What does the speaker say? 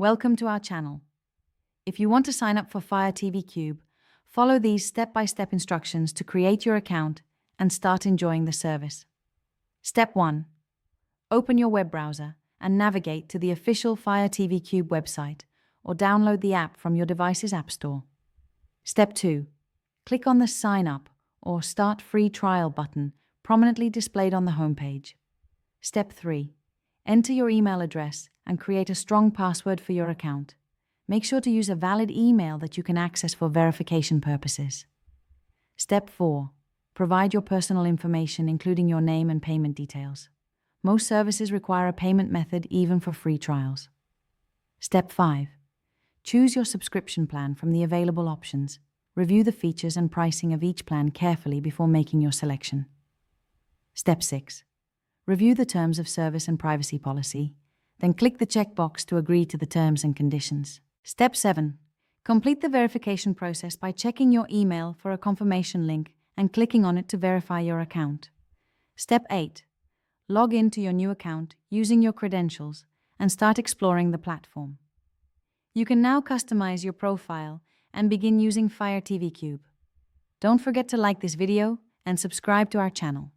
Welcome to our channel. If you want to sign up for Fire TV Cube, follow these step-by-step instructions to create your account and start enjoying the service. Step 1. Open your web browser and navigate to the official Fire TV Cube website or download the app from your device's app store. Step 2. Click on the Sign Up or Start Free Trial button prominently displayed on the homepage. Step 3. Enter your email address and create a strong password for your account. Make sure to use a valid email that you can access for verification purposes. Step 4. Provide your personal information, including your name and payment details. Most services require a payment method even for free trials. Step 5. Choose your subscription plan from the available options. Review the features and pricing of each plan carefully before making your selection. Step 6. Review the terms of service and privacy policy, then click the checkbox to agree to the terms and conditions. Step 7. Complete the verification process by checking your email for a confirmation link and clicking on it to verify your account. Step 8. Log in to your new account using your credentials and start exploring the platform. You can now customize your profile and begin using Fire TV Cube. Don't forget to like this video and subscribe to our channel.